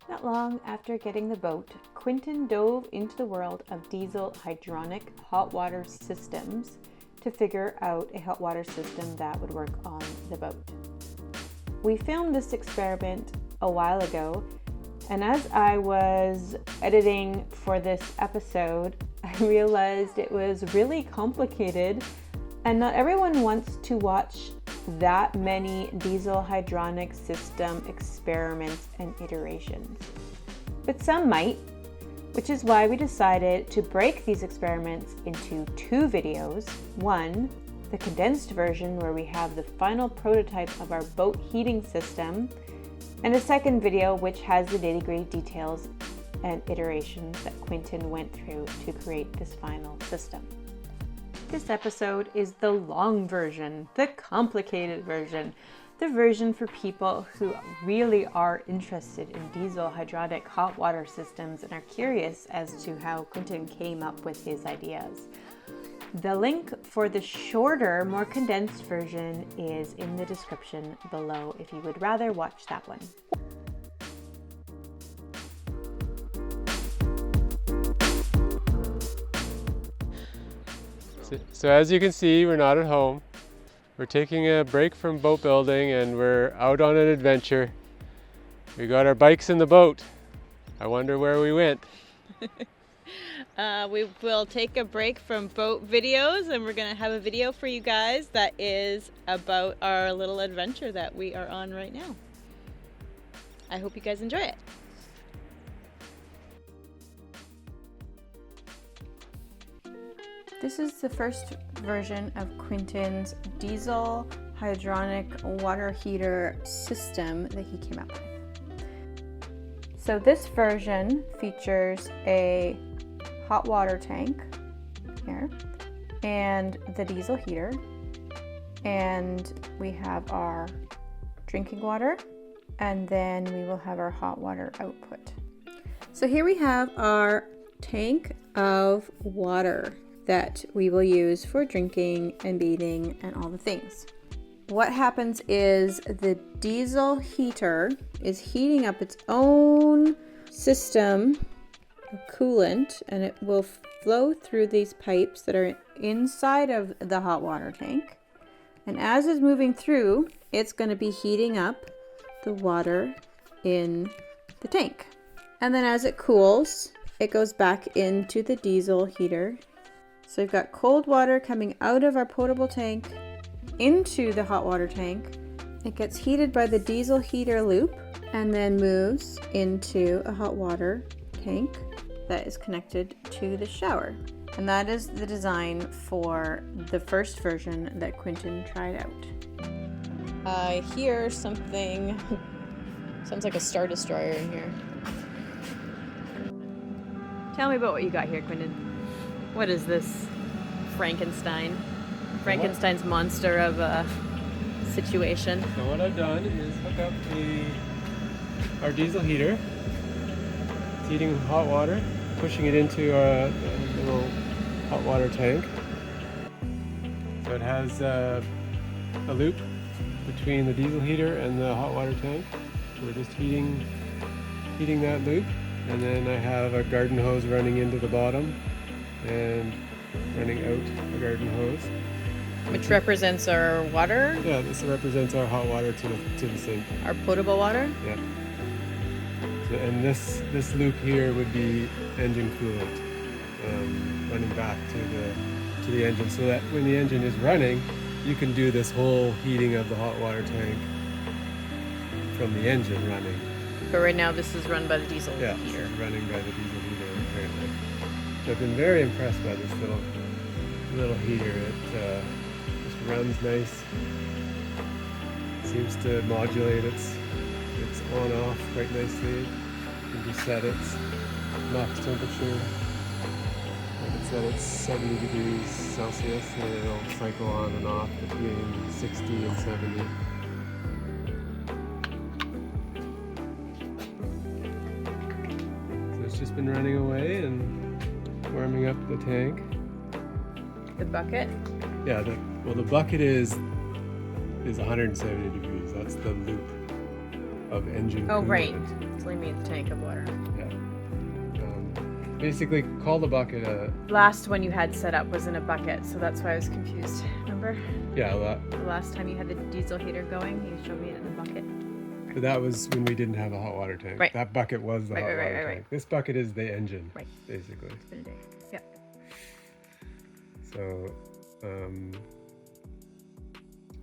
Not long after getting the boat, Quinton dove into the world of diesel hydronic hot water systems to figure out a hot water system that would work on the boat. We filmed this experiment a while ago, and as I was editing for this episode, I realized it was really complicated, and not everyone wants to watch that many diesel hydronic system experiments and iterations. But some might, which is why we decided to break these experiments into two videos. One, the condensed version where we have the final prototype of our boat heating system, and a second video which has the nitty-gritty details and iterations that Quinton went through to create this final system. This episode is the long version, the complicated version, the version for people who really are interested in diesel hydronic hot water systems and are curious as to how Quinton came up with his ideas. The link for the shorter, more condensed version is in the description below if you would rather watch that one. So as you can see, we're not at home. We're taking a break from boat building and we're out on an adventure. We got our bikes in the boat. I wonder where we went. We will take a break from boat videos and we're going to have a video for you guys that is about our little adventure that we are on right now. I hope you guys enjoy it. This is the first version of Quinton's diesel hydronic water heater system that he came up with. So this version features a hot water tank here and the diesel heater, and we have our drinking water, and then we will have our hot water output. So here we have our tank of water that we will use for drinking and bathing and all the things. What happens is the diesel heater is heating up its own system of coolant, and it will flow through these pipes that are inside of the hot water tank. And as it's moving through, it's going to be heating up the water in the tank. And then as it cools, it goes back into the diesel heater. So we've got cold water coming out of our potable tank into the hot water tank. It gets heated by the diesel heater loop and then moves into a hot water tank that is connected to the shower. And that is the design for the first version that Quinton tried out. I hear something, sounds like a Star Destroyer in here. Tell me about what you got here, Quinton. What is this? Frankenstein's monster of a situation. So what I've done is hook up our diesel heater. It's heating hot water, pushing it into our little hot water tank. So it has a loop between the diesel heater and the hot water tank. So we're just heating that loop, and then I have a garden hose running into the bottom and running out a garden hose. Which represents our water? Yeah, this represents our hot water to the sink. Our potable water? Yeah. So, and this loop here would be engine coolant, running back to the engine, so that when the engine is running, you can do this whole heating of the hot water tank from the engine running. But right now this is run by the diesel heater. Yeah, it's running by the diesel heater currently. So I've been very impressed by this little heater. It just runs nice. Seems to modulate its on-off quite nicely. You can just set its max temperature. I can set it 70 degrees Celsius, and it'll cycle on and off between 60 and 70. So it's just been running away and warming up the tank. The bucket? Yeah, the bucket is 170 degrees. That's the loop of engine Oh, coolant. right. So we made the tank of water. Yeah. Basically, call the bucket a... Last one you had set up was in a bucket, so that's why I was confused. Remember? Yeah, The last time you had the diesel heater going, you showed me it in a bucket. but that was when we didn't have a hot water tank. Right. That bucket was the hot water tank. Right. This bucket is the engine, Right. basically. It's been a day. Yep. So,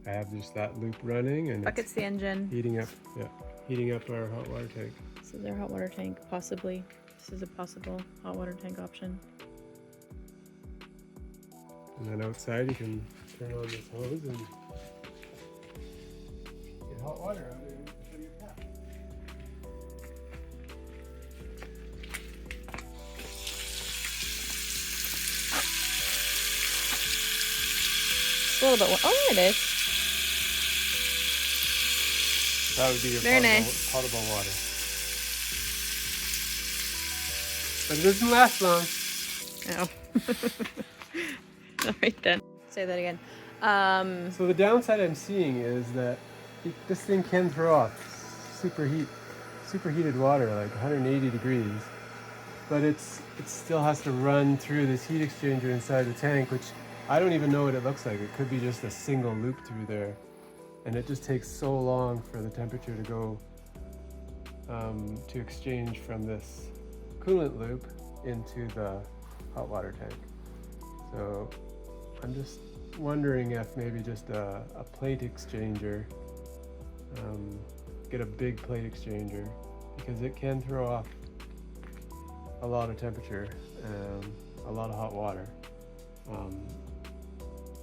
I have just that loop running, and Bucket's the engine. heating up. Yeah, heating up our hot water tank. This is our hot water tank, possibly. This is a possible hot water tank option. And then outside, you can turn on this hose and get hot water out of your tap. It's a little bit. Oh, there it is. That would be your Very potable, nice. potable water. But it doesn't last long. Oh. All right then. Say that again. So the downside I'm seeing is that this thing can throw off superheated water, like 180 degrees. But it still has to run through this heat exchanger inside the tank, which I don't even know what it looks like. It could be just a single loop through there. And it just takes so long for the temperature to go to exchange from this coolant loop into the hot water tank. So I'm just wondering if maybe just a plate exchanger, get a big plate exchanger, because it can throw off a lot of temperature, a lot of hot water.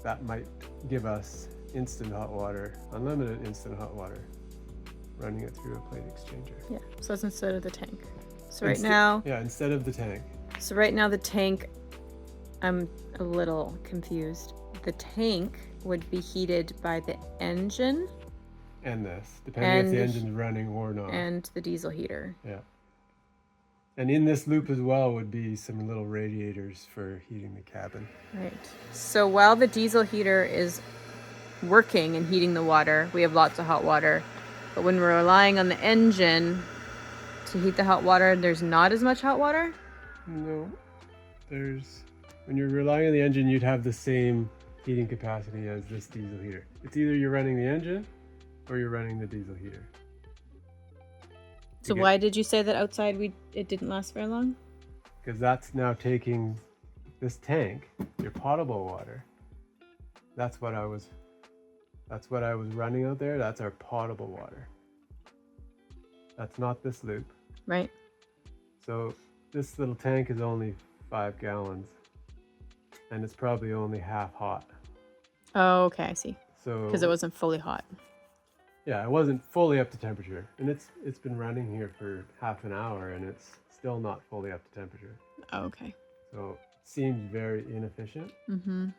That might give us instant hot water, unlimited instant hot water, running it through a plate exchanger. Yeah. So that's instead of the tank. So Instead of the tank. So right now the tank, I'm a little confused. The tank would be heated by the engine And this, depending if the engine's running or not. and the diesel heater. Yeah. And in this loop as well would be some little radiators for heating the cabin. Right. So while the diesel heater is working and heating the water, we have lots of hot water. But when we're relying on the engine to heat the hot water, there's not as much hot water? No. When you're relying on the engine, you'd have the same heating capacity as this diesel heater. It's either you're running the engine or you're running the diesel heater. So why did you say that outside it didn't last very long? Because that's now taking this tank, your potable water. That's what I was running out there. That's our potable water. That's not this loop. Right. So this little tank is only 5 gallons, and it's probably only half hot. Oh, okay, I see. So Because it wasn't fully hot. yeah, it wasn't fully up to temperature, and it's been running here for half an hour, and it's still not fully up to temperature. Oh, okay. So it seems very inefficient. Mm-hmm.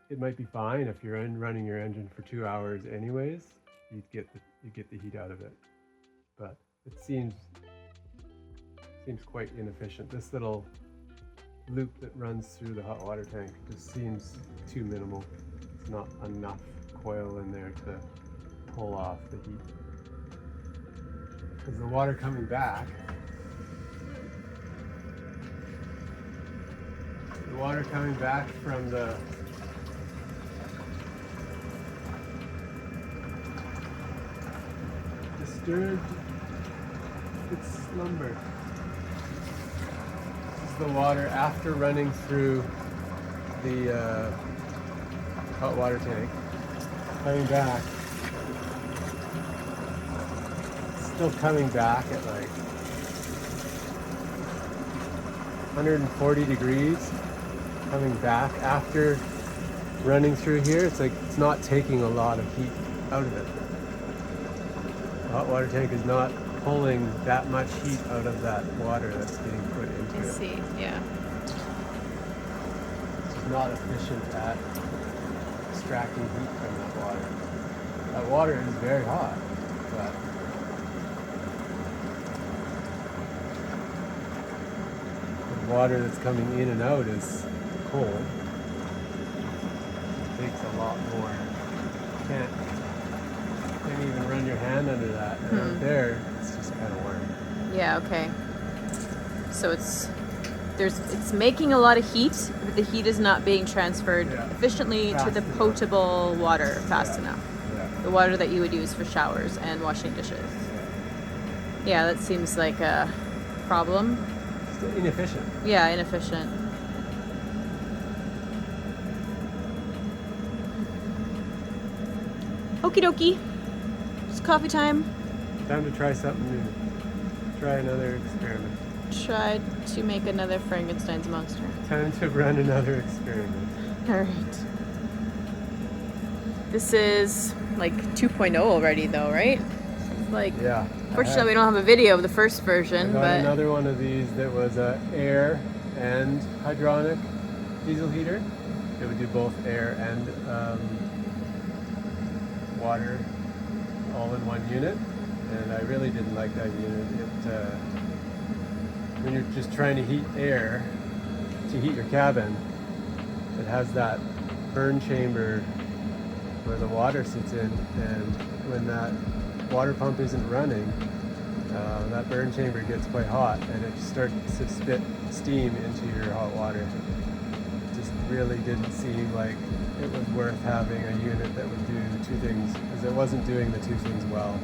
It might be fine if you're running your engine for 2 hours anyways. You get the heat out of it, but it seems quite inefficient. This little loop that runs through the hot water tank just seems too minimal. It's not enough coil in there to pull off the heat. Because the water coming back, from the disturbed its slumber. This is the water after running through the hot water tank, coming back. It's still coming back at like 140 degrees, coming back after running through here. It's like it's not taking a lot of heat out of it. The hot water tank is not pulling that much heat out of that water that's getting put into I it. see, yeah. It's not efficient at extracting heat from that water. That water is very hot, but the water that's coming in and out is cold. It takes a lot more. It can't even run your hand under that. And out there, it's just kind of warm. Yeah, okay. So it's making a lot of heat, but the heat is not being transferred efficiently to the potable water fast enough. Yeah. The water that you would use for showers and washing dishes. Yeah, that seems like a problem. It's inefficient. Yeah, inefficient. Okie dokie. It's coffee time. Time to try something new. Try another experiment. Try to make another Frankenstein's monster. Time to run another experiment. Alright. This is like 2.0 already though, right? Like, yeah. Fortunately we don't have a video of the first version, I got but another one of these that was a air and hydronic diesel heater. It would do both air and water all in one unit, and I really didn't like that unit. When you're just trying to heat air to heat your cabin, it has that burn chamber where the water sits in, and when that water pump isn't running, that burn chamber gets quite hot and it starts to spit steam into your hot water. It just really didn't seem like it was worth having a unit that would do two things, because it wasn't doing the two things well.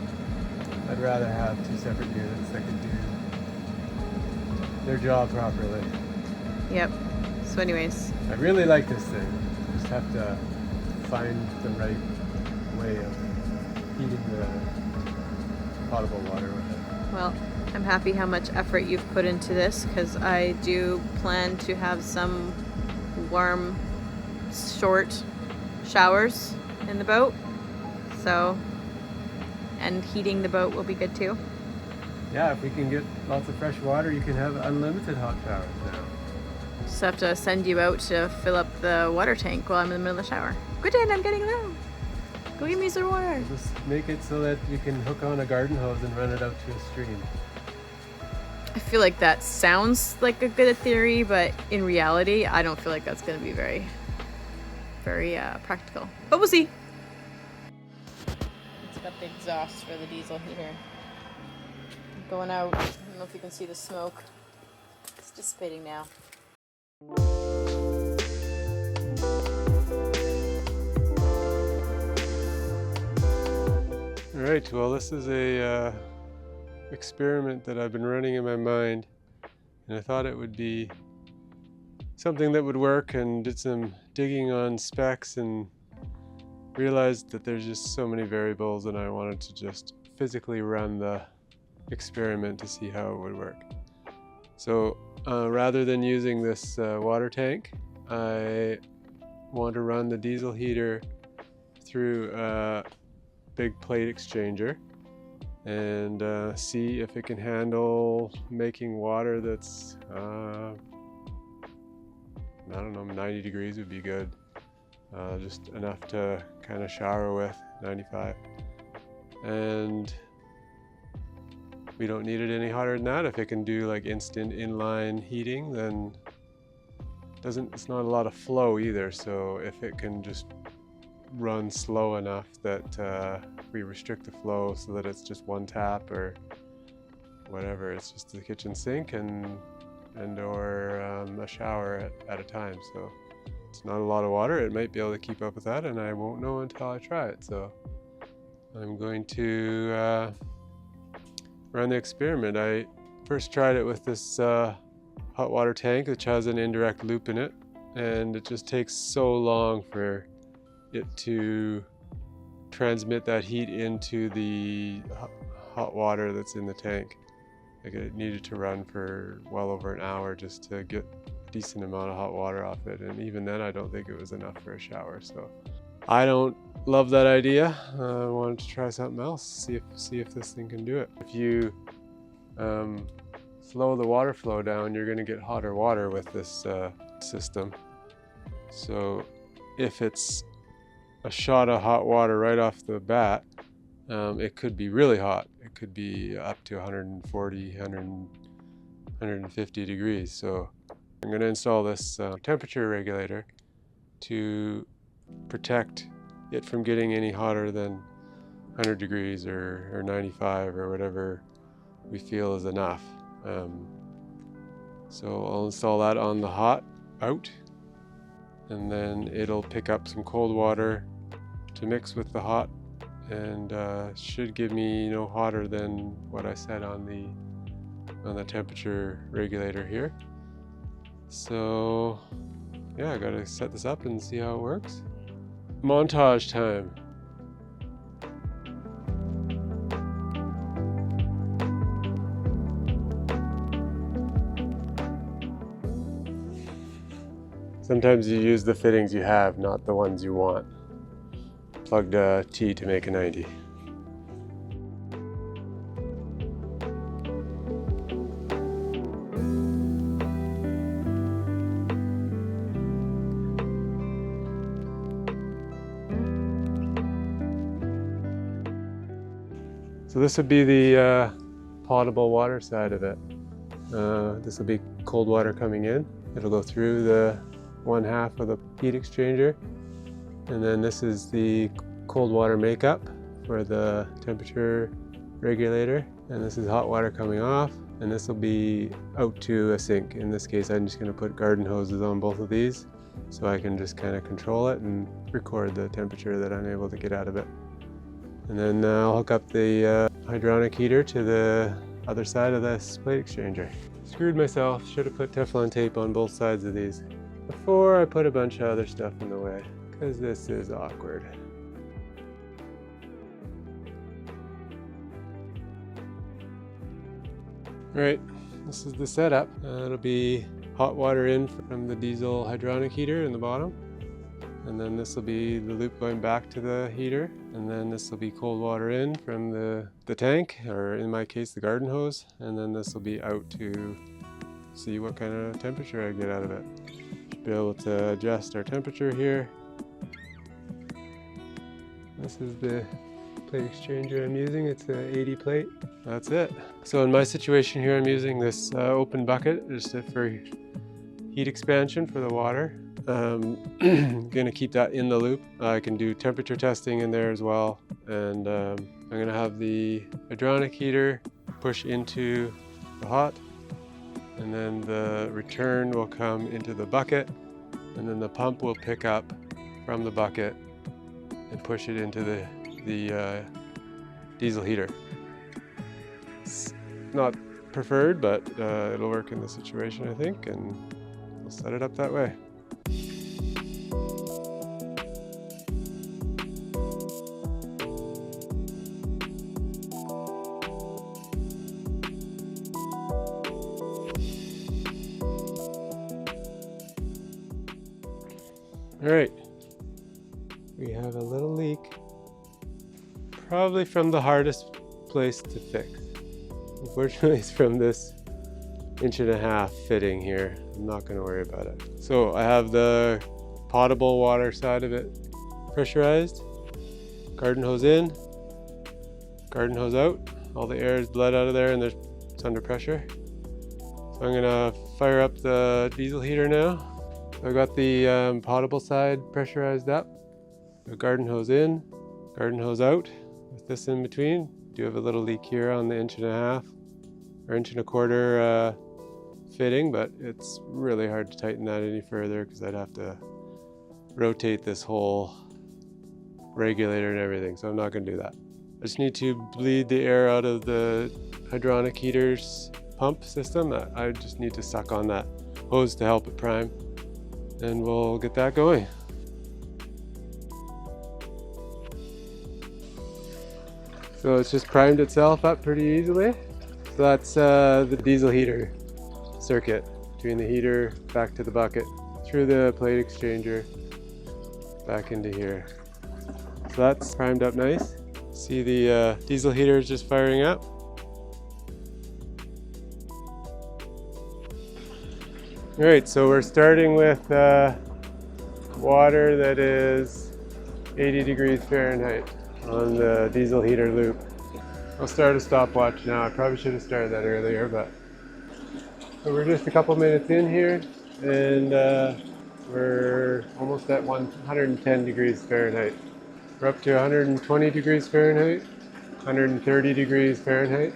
I'd rather have two separate units that could do their job properly. yep. So anyways, I really like this thing. Just have to find the right way of heating the potable water with it. well, I'm happy how much effort you've put into this, because I do plan to have some warm, short showers in the boat. So, and heating the boat will be good too. Yeah, if we can get lots of fresh water, you can have unlimited hot showers now. Just have to send you out to fill up the water tank while I'm in the middle of the shower. Quinton, I'm getting low. Go give me some water. Just make it so that you can hook on a garden hose and run it out to a stream. I feel like that sounds like a good theory, but in reality, I don't feel like that's going to be very, very practical. But we'll see. It's got the exhaust for the diesel heater. Going out. I don't know if you can see the smoke. It's dissipating now. All right, well, this is a experiment that I've been running in my mind, and I thought it would be something that would work, and did some digging on specs and realized that there's just so many variables, and I wanted to just physically run the experiment to see how it would work. So rather than using this water tank, I want to run the diesel heater through a big plate exchanger and see if it can handle making water that's I don't know, 90 degrees would be good. Just enough to kind of shower with, 95. And we don't need it any hotter than that. If it can do like instant inline heating, then it's not a lot of flow either. So if it can just run slow enough that we restrict the flow so that it's just one tap or whatever, it's just the kitchen sink and or a shower at a time. So it's not a lot of water. It might be able to keep up with that, and I won't know until I try it. So I'm going to run the experiment. I first tried it with this hot water tank, which has an indirect loop in it, and it just takes so long for it to transmit that heat into the hot water that's in the tank. Like, it needed to run for well over an hour just to get a decent amount of hot water off it, and even then I don't think it was enough for a shower. So I don't love that idea. I wanted to try something else, see if this thing can do it. If you slow the water flow down, you're going to get hotter water with this system. So if it's a shot of hot water right off the bat, it could be really hot. It could be up to 140, 150 degrees. So I'm going to install this temperature regulator to protect it from getting any hotter than 100 degrees or 95 or whatever we feel is enough. So I'll install that on the hot out, and then it'll pick up some cold water to mix with the hot, and should give me no hotter than what I set on the temperature regulator here. So yeah, I gotta set this up and see how it works. Montage time. Sometimes you use the fittings you have, not the ones you want. Plugged a T to make a 90. So this would be the potable water side of it. This will be cold water coming in. It'll go through the 1/2 of the heat exchanger, and then this is the cold water makeup for the temperature regulator, and this is hot water coming off, and this will be out to a sink. In this case, I'm just going to put garden hoses on both of these so I can just kind of control it and record the temperature that I'm able to get out of it. And then I'll hook up the hydronic heater to the other side of this plate exchanger. Screwed myself, should have put Teflon tape on both sides of these before I put a bunch of other stuff in the way, because this is awkward. Alright, this is the setup. It'll be hot water in from the diesel hydronic heater in the bottom, and then this will be the loop going back to the heater, and then this will be cold water in from the tank, or in my case the garden hose, and then this will be out to see what kind of temperature I get out of it. Should be able to adjust our temperature here. This is the plate exchanger I'm using. It's an 80 plate. That's it. So in my situation here, I'm using this open bucket just for heat expansion for the water. I'm gonna keep that in the loop. I can do temperature testing in there as well, and I'm gonna have the hydronic heater push into the hot, and then the return will come into the bucket, and then the pump will pick up from the bucket and push it into the diesel heater. It's not preferred, but it'll work in the situation, I think, and we'll set it up that way. All right, we have a little leak, probably from the hardest place to fix. Unfortunately, it's from this 1.5" fitting here. I'm not going to worry about it. So I have the potable water side of it pressurized. Garden hose in, garden hose out. All the air is bled out of there and it's under pressure. So I'm going to fire up the diesel heater now. I've got the potable side pressurized up. The garden hose in, garden hose out, with this in between. Do have a little leak here on the 1.5" or 1.25" fitting, but it's really hard to tighten that any further because I'd have to rotate this whole regulator and everything, so I'm not going to do that. I just need to bleed the air out of the hydronic heater's pump system. I just need to suck on that hose to help it prime, and we'll get that going. So it's just primed itself up pretty easily. So that's the diesel heater circuit between the heater back to the bucket, through the plate exchanger, back into here. So that's primed up nice. See the diesel heater is just firing up. All right, so we're starting with water that is 80 degrees Fahrenheit on the diesel heater loop. I'll start a stopwatch now. I probably should have started that earlier, but so we're just a couple minutes in here, and we're almost at 110 degrees Fahrenheit. We're up to 120 degrees Fahrenheit, 130 degrees Fahrenheit.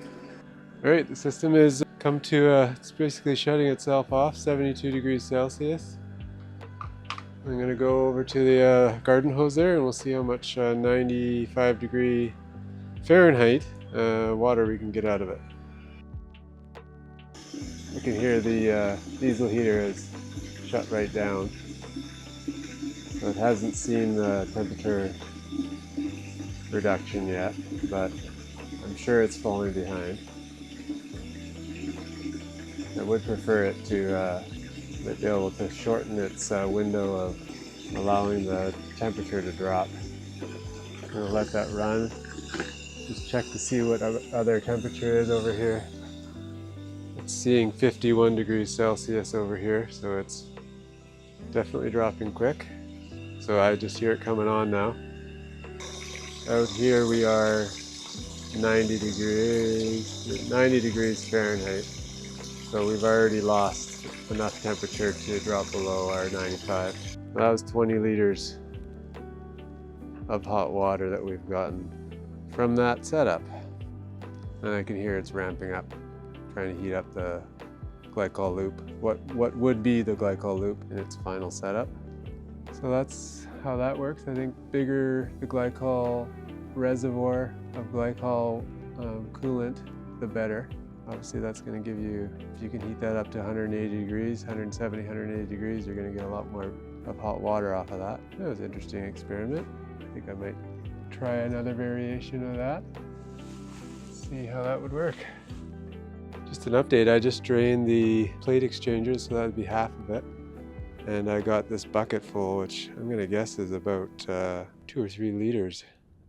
All right, the system is come to, it's basically shutting itself off, 72 degrees Celsius. I'm gonna go over to the garden hose there and we'll see how much 95 degree Fahrenheit water we can get out of it. You can hear the diesel heater is shut right down. So it hasn't seen the temperature reduction yet, but I'm sure it's falling behind. I would prefer it to be able to shorten its window of allowing the temperature to drop. I'm going to let that run. Just check to see what other temperature is over here. It's seeing 51 degrees Celsius over here, so it's definitely dropping quick. So I just hear it coming on now. Out here we are 90 degrees Fahrenheit. So we've already lost enough temperature to drop below our 95. That was 20 liters of hot water that we've gotten from that setup. And I can hear it's ramping up, trying to heat up the glycol loop. What would be the glycol loop in its final setup. So that's how that works. I think bigger the glycol reservoir of glycol coolant, the better. Obviously that's going to give you, if you can heat that up to 180 degrees, 170, 180 degrees, you're going to get a lot more of hot water off of that. That was an interesting experiment. I think I might try another variation of that. See how that would work. Just an update, I just drained the plate exchanger, so that would be half of it. And I got this bucket full, which I'm going to guess is about 2 or 3 liters.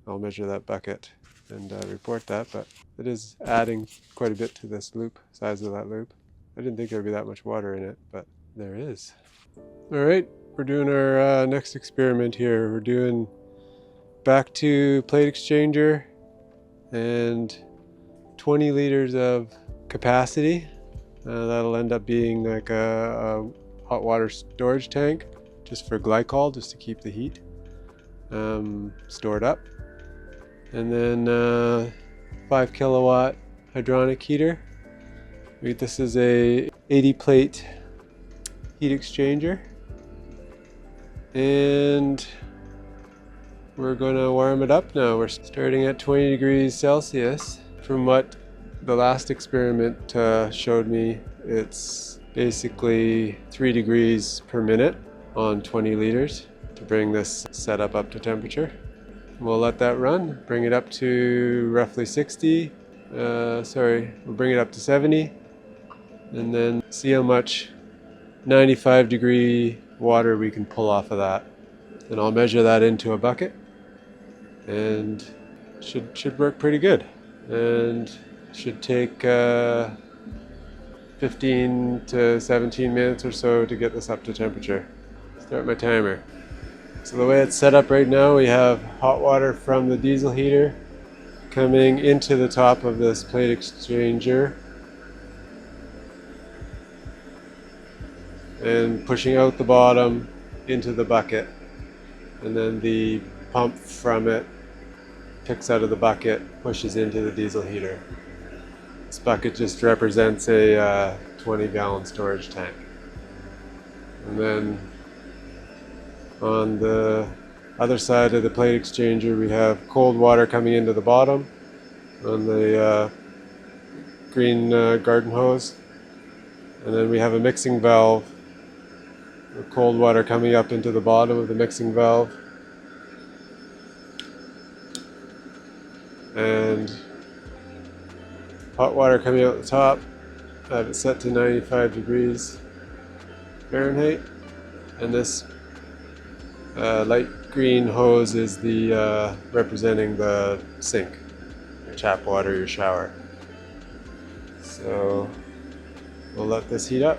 I'll measure that bucket and report that, but it is adding quite a bit to this loop, size of that loop. I didn't think there would be that much water in it, but there is. All right, we're doing our next experiment here. We're doing back to plate exchanger and 20 liters of capacity. That'll end up being like a hot water storage tank just for glycol, just to keep the heat stored up. And then 5 kilowatt hydronic heater. This is a 80 plate heat exchanger. And we're gonna warm it up now. We're starting at 20 degrees Celsius. From what the last experiment showed me, it's basically 3 degrees per minute on 20 liters to bring this setup up to temperature. We'll let that run, bring it up to roughly 60, we'll bring it up to 70, and then see how much 95 degree water we can pull off of that. And I'll measure that into a bucket, and should work pretty good. And should take 15 to 17 minutes or so to get this up to temperature. Start my timer. So the way it's set up right now, we have hot water from the diesel heater coming into the top of this plate exchanger and pushing out the bottom into the bucket. And then the pump from it picks out of the bucket, pushes into the diesel heater. This bucket just represents a 20-gallon storage tank. And then on the other side of the plate exchanger, we have cold water coming into the bottom on the green garden hose. And then we have a mixing valve, with cold water coming up into the bottom of the mixing valve. And hot water coming out the top. I have it set to 95 degrees Fahrenheit. And this light green hose is the representing the sink, your tap water, your shower. So we'll let this heat up.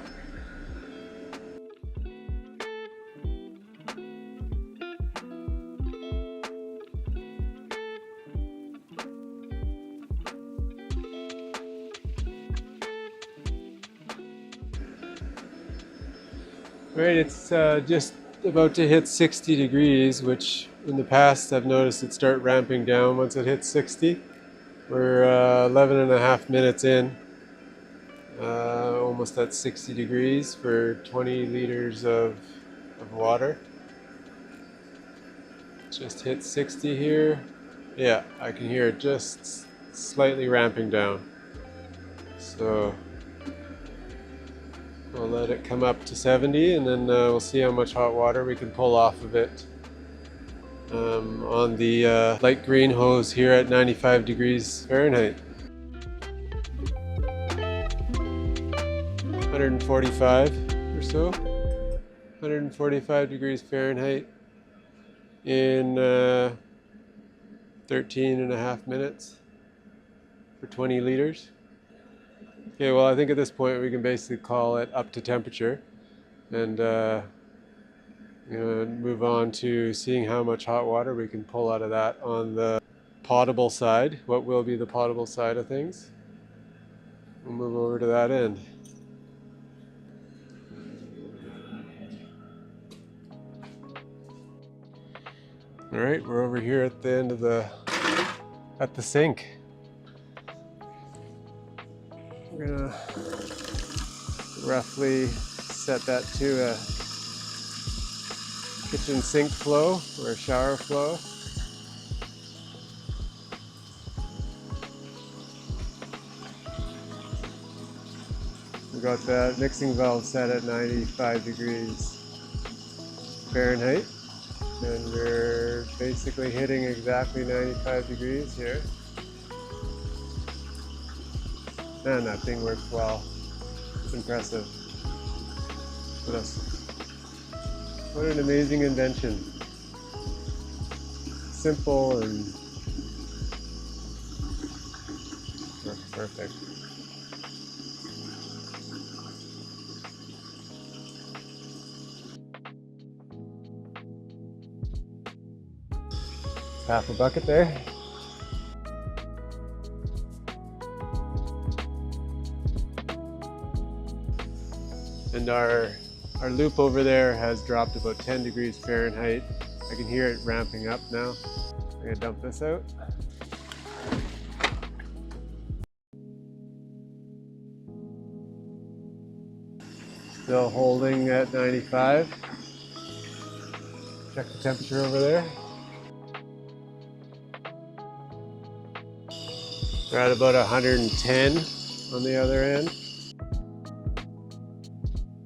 Right, it's just about to hit 60 degrees, which in the past I've noticed it start ramping down once it hits 60. We're 11.5 minutes in, almost at 60 degrees for 20 liters of water. Just hit 60 here. Yeah, I can hear it just slightly ramping down. So we'll let it come up to 70 and then we'll see how much hot water we can pull off of it. On the light green hose here at 95 degrees Fahrenheit. 145 or so. 145 degrees Fahrenheit in 13.5 minutes for 20 liters. Okay, well I think at this point we can basically call it up to temperature and move on to seeing how much hot water we can pull out of that on the potable side, what will be the potable side of things. We'll move over to that end. All right, we're over here at the end of at the sink. We're gonna roughly set that to a kitchen sink flow or a shower flow. We got that mixing valve set at 95 degrees Fahrenheit, and we're basically hitting exactly 95 degrees here. Man, that thing works well. It's impressive. What an amazing invention. Simple and works perfect. Half a bucket there. And our loop over there has dropped about 10 degrees Fahrenheit. I can hear it ramping up now. I'm gonna dump this out. Still holding at 95. Check the temperature over there. We're at about 110 on the other end.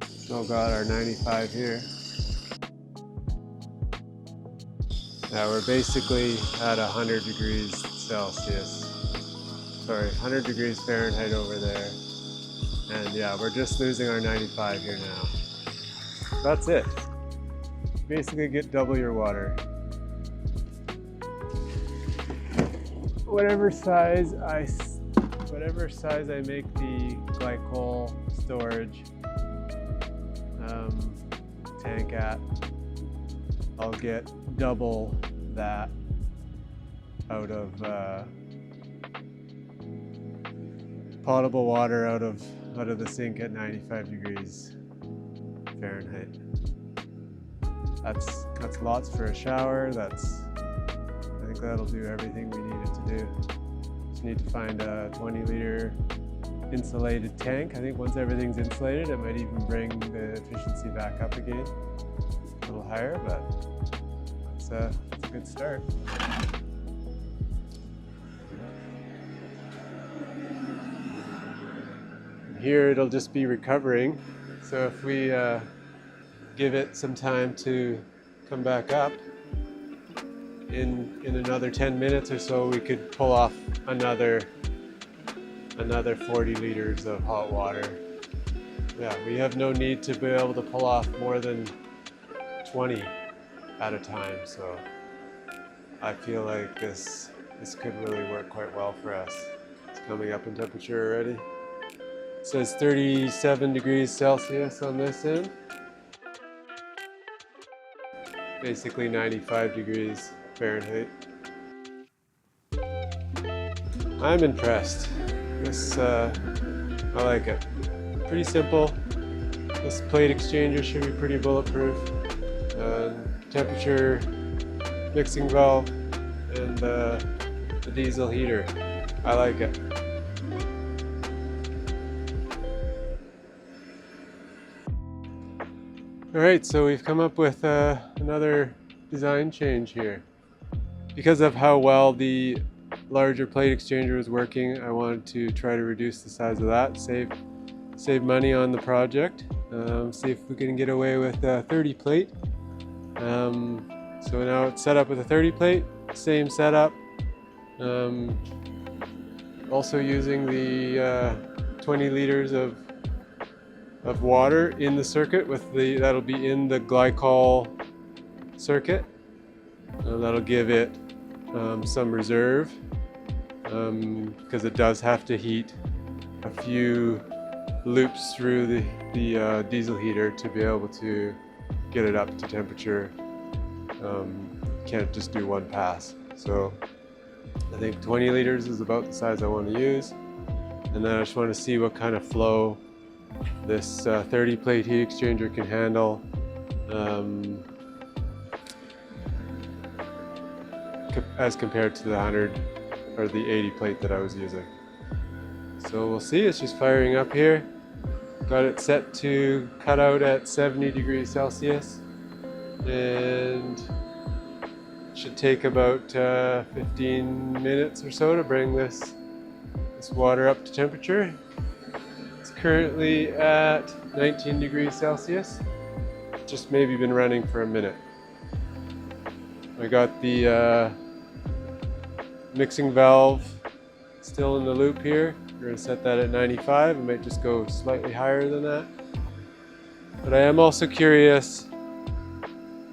Still got our 95 here. Now we're basically at 100 degrees Celsius. Sorry, 100 degrees Fahrenheit over there. And yeah, we're just losing our 95 here now. That's it. Basically get double your water. Whatever size I make the glycol storage tank at, I'll get double that out of potable water out of the sink at 95 degrees Fahrenheit. That's lots for a shower. I think that'll do everything we need it to do. Just need to find a 20-liter insulated tank. I think once everything's insulated, it might even bring the efficiency back up again, a little higher, but it's a good start. Here it'll just be recovering, so if we give it some time to come back up, in another 10 minutes or so we could pull off another 40 liters of hot water. Yeah, we have no need to be able to pull off more than 20 at a time, so I feel like this could really work quite well for us. It's coming up in temperature already. It says 37 degrees Celsius on this end. Basically 95 degrees Fahrenheit. I'm impressed. This, I like it. Pretty simple. This plate exchanger should be pretty bulletproof. Temperature mixing valve and the diesel heater. I like it. Alright, so we've come up with another design change here. Because of how well the larger plate exchanger was working, I wanted to try to reduce the size of that, save money on the project, see if we can get away with a 30 plate. So now it's set up with a 30 plate, same setup. Also using the 20 liters of water in the circuit that'll be in the glycol circuit. That'll give it some reserve because it does have to heat a few loops through the diesel heater to be able to get it up to temperature. Can't just do one pass. So I think 20 liters is about the size I want to use, and then I just want to see what kind of flow this 30 plate heat exchanger can handle as compared to the 100 or the 80 plate that I was using. So we'll see. It's just firing up here. Got it set to cut out at 70 degrees Celsius, and should take about 15 minutes or so to bring this water up to temperature. It's currently at 19 degrees Celsius. Just maybe been running for a minute. I got the mixing valve still in the loop here. We're going to set that at 95. I might just go slightly higher than that. But I am also curious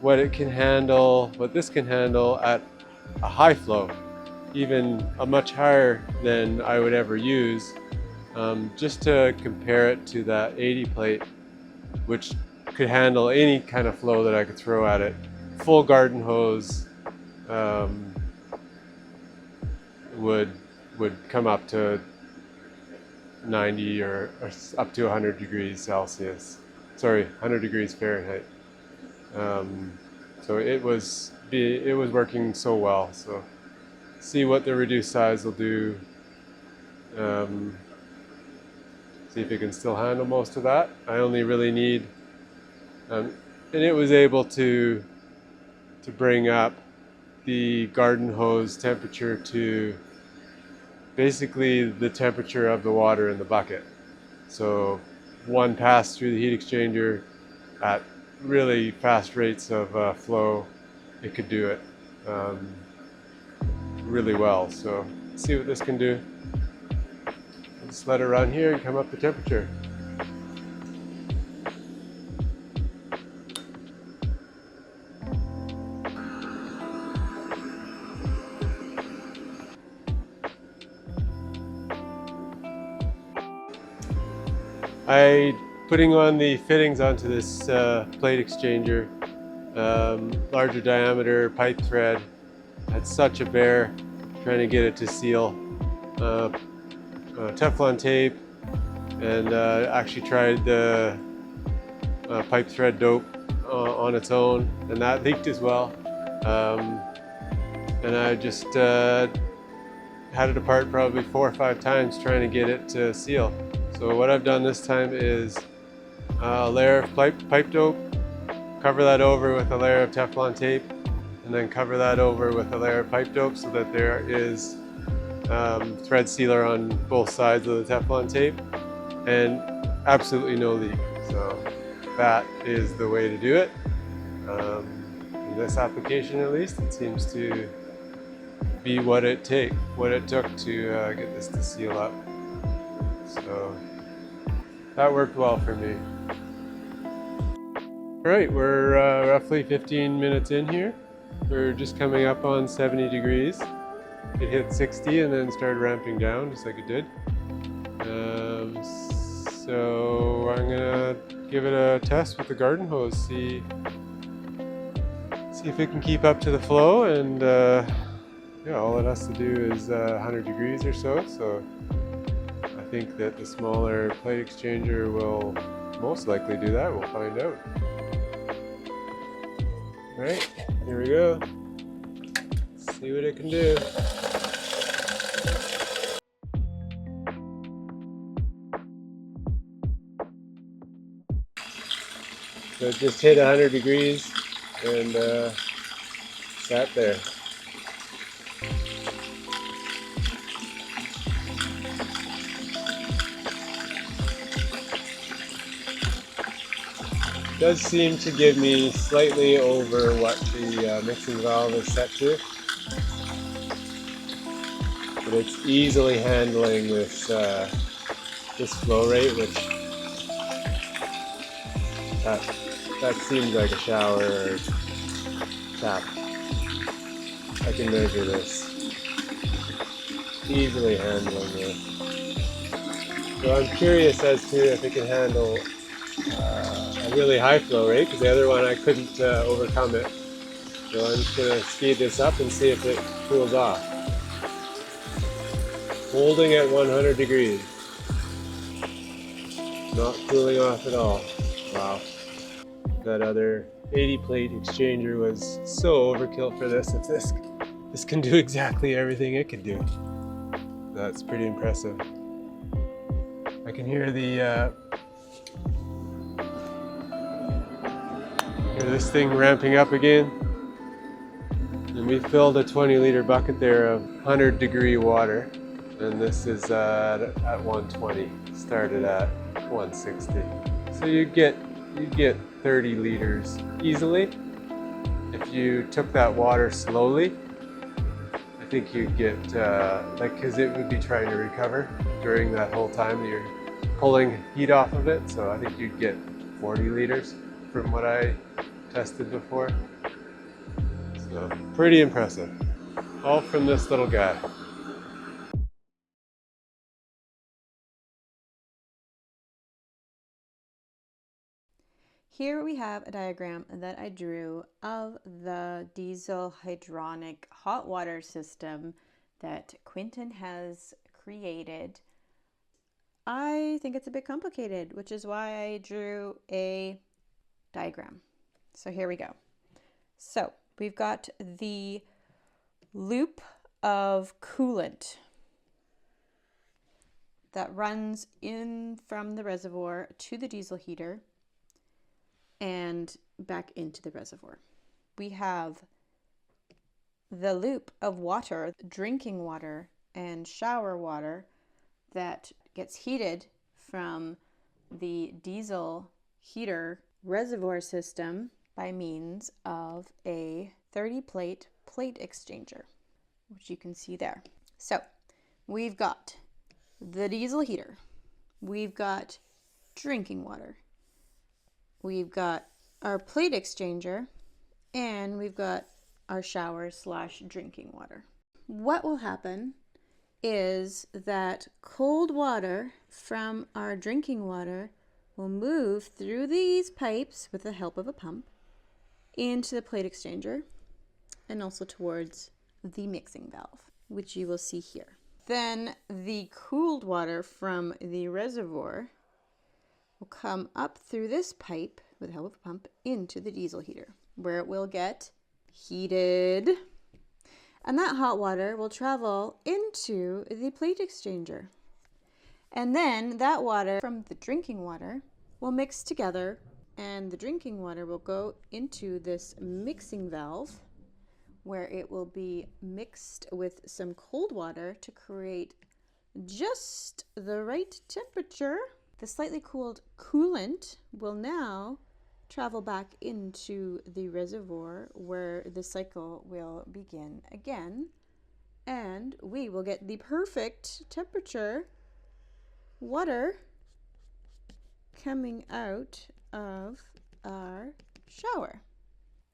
what this can handle at a high flow, even a much higher than I would ever use, just to compare it to that 80 plate, which could handle any kind of flow that I could throw at it. Full garden hose would come up to 90 or up to 100 degrees Celsius. Sorry, 100 degrees Fahrenheit. So it was working so well. So see what the reduced size will do. See if it can still handle most of that. I only really need, and it was able to bring up the garden hose temperature to basically the temperature of the water in the bucket. So one pass through the heat exchanger at really fast rates of flow, it could do it really well. So let's see what this can do. Just let it run here and come up the temperature. Putting on the fittings onto this plate exchanger, larger diameter pipe thread, had such a bear trying to get it to seal. Teflon tape, and actually tried the pipe thread dope on its own, and that leaked as well. And I just had it apart probably 4 or 5 times trying to get it to seal. So what I've done this time is a layer of pipe dope, cover that over with a layer of Teflon tape, and then cover that over with a layer of pipe dope so that there is thread sealer on both sides of the Teflon tape, and absolutely no leak. So that is the way to do it. In this application at least, it seems to be what it took to get this to seal up. So that worked well for me. All right, we're roughly 15 minutes in here. We're just coming up on 70 degrees. It hit 60 and then started ramping down just like it did. So I'm gonna give it a test with the garden hose, see if it can keep up to the flow, and yeah, all it has to do is 100 degrees or so. So I think that the smaller plate exchanger will most likely do that. We'll find out. All right, here we go. See what it can do. So it just hit 100 degrees and sat there. Does seem to give me slightly over what the mixing valve is set to, but it's easily handling this flow rate, which that seems like a shower or tap. I can measure this. Easily handling this. So I'm curious as to if it can handle a really high flow rate, because the other one I couldn't overcome it. So I'm just going to speed this up and see if it cools off. Holding at 100 degrees. Not cooling off at all. Wow. That other 80 plate exchanger was so overkill for this. If this can do exactly everything it can do. That's pretty impressive. I can hear this thing ramping up again. And we filled a 20-liter bucket there of 100-degree water. And this is at 120. Started at 160. So you get 30 liters easily. If you took that water slowly, I think you'd get, because it would be trying to recover during that whole time you're pulling heat off of it. So I think you'd get 40 liters from what I tested before. So pretty impressive. All from this little guy. Here we have a diagram that I drew of the diesel hydronic hot water system that Quinton has created. I think it's a bit complicated, which is why I drew a diagram. So here we go. So we've got the loop of coolant that runs in from the reservoir to the diesel heater and back into the reservoir. We have the loop of water, drinking water and shower water, that gets heated from the diesel heater reservoir system by means of a 30-plate plate exchanger, which you can see there. So we've got the diesel heater, we've got drinking water, we've got our plate exchanger, and we've got our shower / drinking water. What will happen is that cold water from our drinking water will move through these pipes with the help of a pump into the plate exchanger and also towards the mixing valve, which you will see here. Then the cooled water from the reservoir will come up through this pipe with the help of a pump into the diesel heater, where it will get heated. And that hot water will travel into the plate exchanger. And then that water from the drinking water will mix together, and the drinking water will go into this mixing valve, where it will be mixed with some cold water to create just the right temperature. The slightly cooled coolant will now travel back into the reservoir, where the cycle will begin again, and we will get the perfect temperature water coming out of our shower.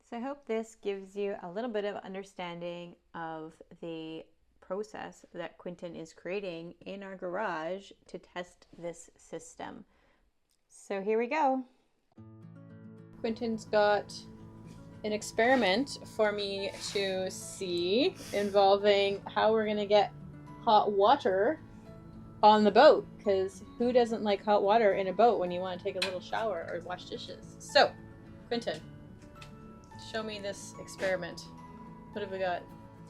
So I hope this gives you a little bit of understanding of the process that Quinton is creating in our garage to test this system. So here we go. Quinton's got an experiment for me to see involving how we're going to get hot water on the boat, because who doesn't like hot water in a boat when you want to take a little shower or wash dishes? So, Quinton, show me this experiment. What have we got?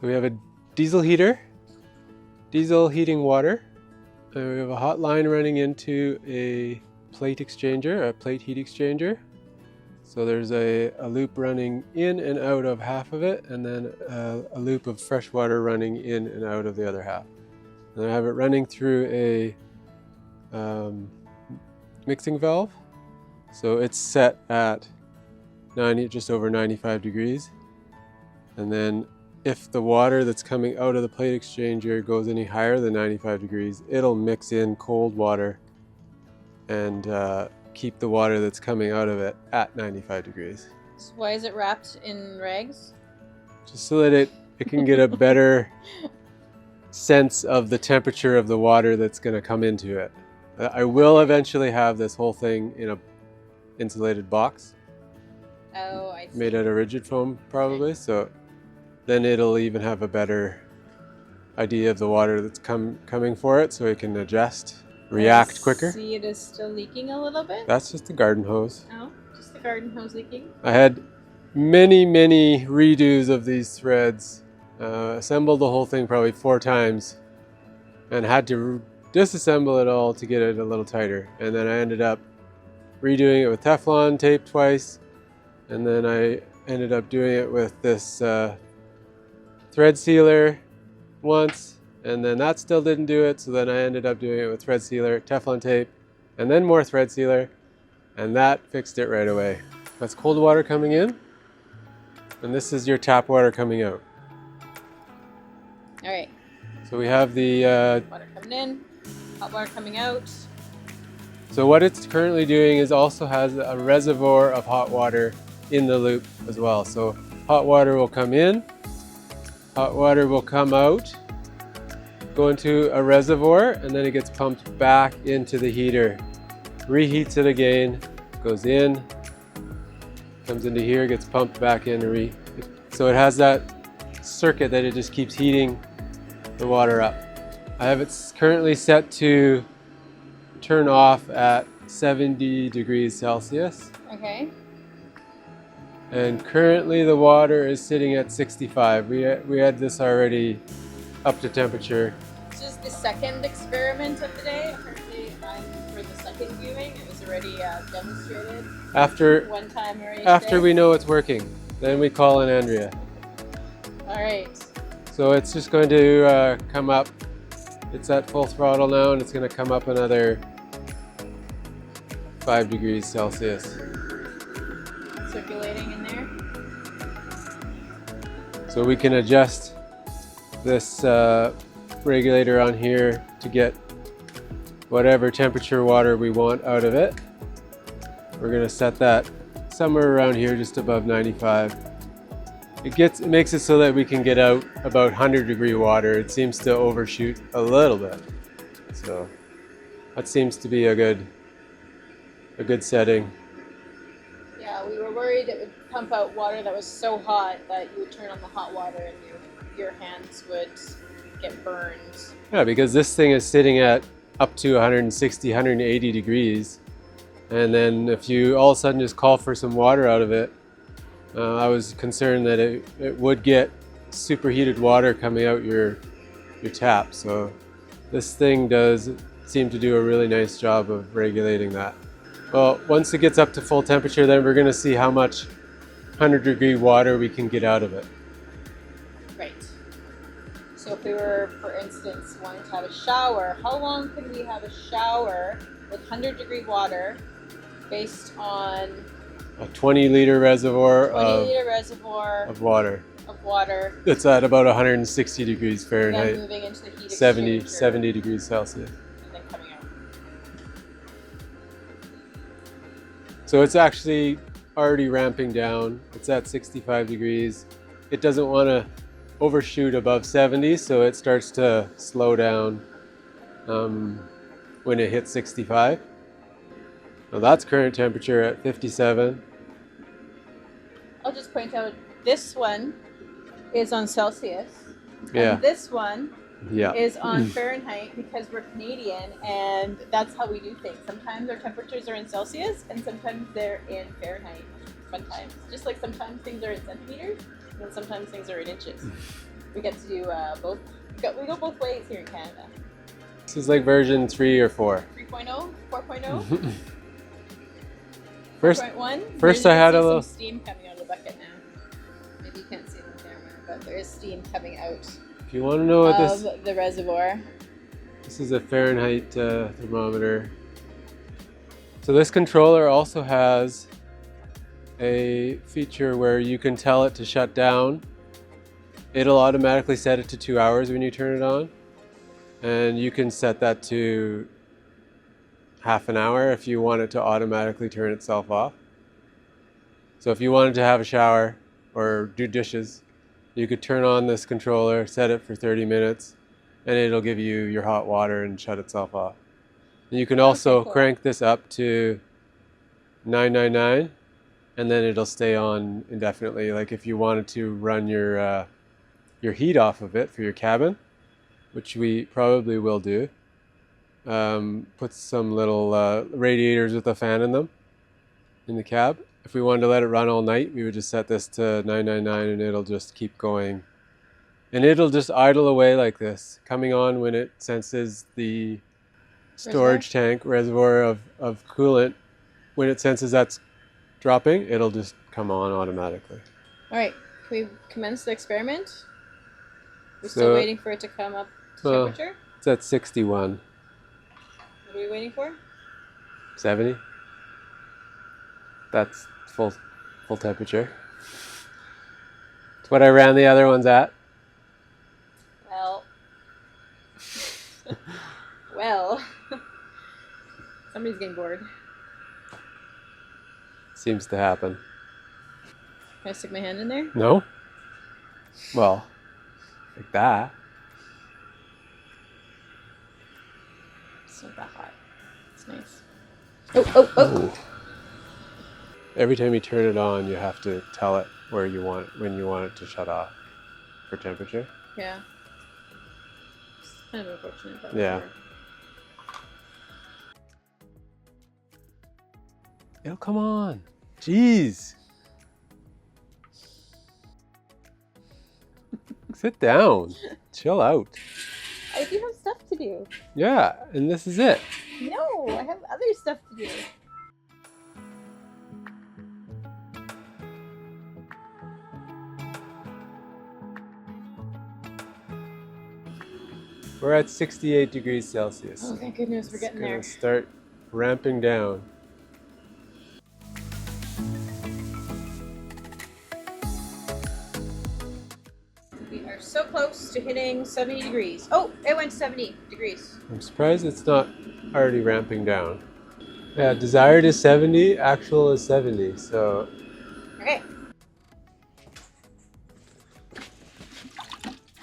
So we have a diesel heater, diesel heating water. And we have a hot line running into a plate exchanger, a plate heat exchanger. So there's a loop running in and out of half of it, and then a loop of fresh water running in and out of the other half. And I have it running through a mixing valve. So it's set at just over 95 degrees. And then if the water that's coming out of the plate exchanger goes any higher than 95 degrees, it'll mix in cold water and keep the water that's coming out of it at 95 degrees. So why is it wrapped in rags? Just so that it can get a better sense of the temperature of the water that's going to come into it. I will eventually have this whole thing in a insulated box. Oh, I see. Made out of rigid foam probably, so then it'll even have a better idea of the water that's coming for it, so it can adjust, react quicker. See, it is still leaking a little bit. That's just the garden hose. Oh, just the garden hose leaking. I had many redos of these threads, assembled the whole thing probably 4 times, and had to disassemble it all to get it a little tighter. And then I ended up redoing it with Teflon tape twice, and then I ended up doing it with this thread sealer once, and then that still didn't do it, so then I ended up doing it with thread sealer, Teflon tape, and then more thread sealer, and that fixed it right away. That's cold water coming in, and this is your tap water coming out. All right. So we have the Water coming in, hot water coming out. so what it's currently doing is also has a reservoir of hot water in the loop as well. So hot water will come in, hot water will come out, go into a reservoir, and then it gets pumped back into the heater. Reheats it again, goes in, comes into here, gets pumped back in, so it has that circuit that it just keeps heating the water up. I have it currently set to turn off at 70 degrees Celsius. Okay. And currently the water is sitting at 65. We had this already up to temperature. This is the second experiment of the day. Apparently, for the second viewing, it was already demonstrated. After One time already. after we know it's working, then we call in Andrea. All right. So it's just going to come up. It's at full throttle now, and it's going to come up another 5 degrees Celsius. Circulating in there. So we can adjust this regulator on here to get whatever temperature water we want out of it. We're going to set that somewhere around here, just above 95. It makes it so that we can get out about 100-degree water. It seems to overshoot a little bit, so that seems to be a good setting. Yeah, we were worried it would pump out water that was so hot that you would turn on the hot water and your hands would get burned. Yeah, because this thing is sitting at up to 160, 180 degrees, and then if you all of a sudden just call for some water out of it, I was concerned that it would get superheated water coming out your tap. So this thing does seem to do a really nice job of regulating that. Well, once it gets up to full temperature, then we're going to see how much 100-degree water we can get out of it. Right. So if we were, for instance, wanting to have a shower, how long can we have a shower with 100-degree water based on A 20-liter reservoir of water. It's at about 160 degrees And Fahrenheit, then moving into the heat 70 exchanger degrees Celsius. and then coming out. So it's actually already ramping down. It's at 65 degrees. It doesn't want to overshoot above 70, so it starts to slow down when it hits 65. Now that's current temperature at 57. I'll just point out this one is on Celsius. Yeah. And this one Yeah. is on Fahrenheit because we're Canadian and that's how we do things. Sometimes our temperatures are in Celsius and sometimes they're in Fahrenheit. Fun times. Just like sometimes things are in centimeters and sometimes things are in inches. We get to do both. We go both ways here in Canada. This is like version 3 or 4. 3.0, 4.0, First, 4.1. first I had a little some steam coming out of the bucket now. Maybe you can't see it on camera, but there is steam coming out If you want to know what of the reservoir. this is a Fahrenheit thermometer. So this controller also has a feature where you can tell it to shut down. It'll automatically set it to 2 hours when you turn it on. And you can set that to half an hour if you want it to automatically turn itself off. So if you wanted to have a shower or do dishes, you could turn on this controller, set it for 30 minutes, and it'll give you your hot water and shut itself off. And you can also crank this up to 999, and then it'll stay on indefinitely. Like if you wanted to run your heat off of it for your cabin, which we probably will do, put some little radiators with a fan in them in the cab. If we wanted to let it run all night, we would just set this to 999 and it'll just keep going. And it'll just idle away like this, coming on when it senses the storage tank reservoir of coolant. When it senses that's dropping, it'll just come on automatically. All right, can we commence the experiment? We're still waiting for it to come up to temperature? It's at 61. What are we waiting for? 70. That's full temperature. It's what I ran the other ones at. Well, somebody's getting bored. Seems to happen. Can I stick my hand in there? No? Well, like that. It's not that hot. It's nice. Oh. Every time you turn it on, you have to tell it when you want it to shut off for temperature. Yeah. It's kind of unfortunate, but yeah. whatever. It'll come on. Jeez. Sit down. Chill out. I do have stuff to do. Yeah, and this is it. No, I have other stuff to do. We're at 68 degrees Celsius. Oh, thank goodness, we're getting there. It's gonna start ramping down. We are so close to hitting 70 degrees. Oh, it went 70 degrees. I'm surprised it's not already ramping down. Yeah, desired is 70, actual is 70, so. Okay.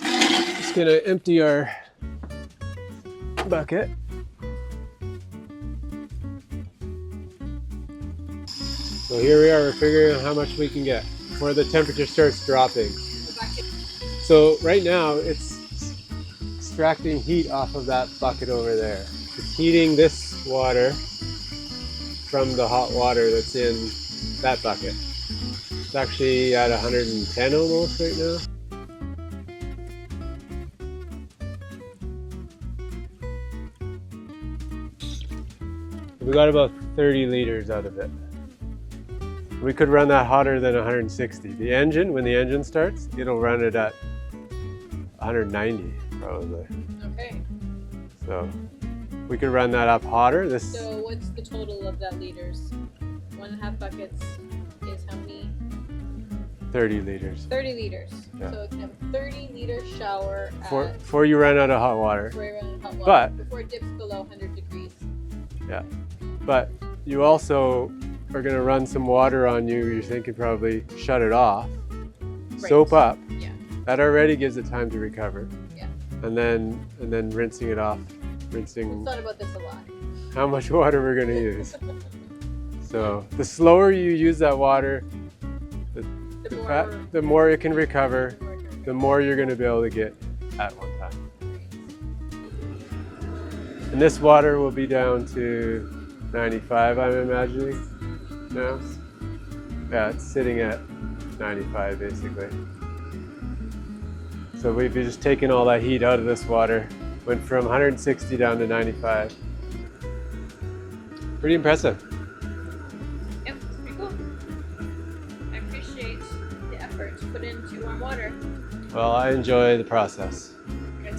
Just gonna empty our bucket. So here we are, we're figuring out how much we can get before the temperature starts dropping. So right now it's extracting heat off of that bucket over there. It's heating this water from the hot water that's in that bucket. It's actually at 110 almost right now. We got about 30 liters out of it. We could run that hotter than 160. The engine, when the engine starts, it'll run it at 190 probably. Okay. So we could run that up hotter. So what's the total of that liters? 1.5 buckets is how many? 30 liters. 30 liters. Yeah. So it can have a 30-liter shower before you run out of hot water. Before you run out of hot water. But before it dips below 100 degrees. Yeah. But you also are going to run some water on you. You're thinking probably shut it off. Right. Soap up. Yeah. That already gives it time to recover. Yeah. And then rinsing it off. Rinsing. I've thought about this a lot. How much water we're going to use. So the slower you use that water, the more it can recover, the more you're going to be able to get at one time. And this water will be down to 95, I'm imagining now. Yeah, it's sitting at 95 basically. So we've just taken all that heat out of this water. Went from 160 down to 95. Pretty impressive. Yep, it's pretty cool. I appreciate the effort put into warm water. Well, I enjoy the process. Good.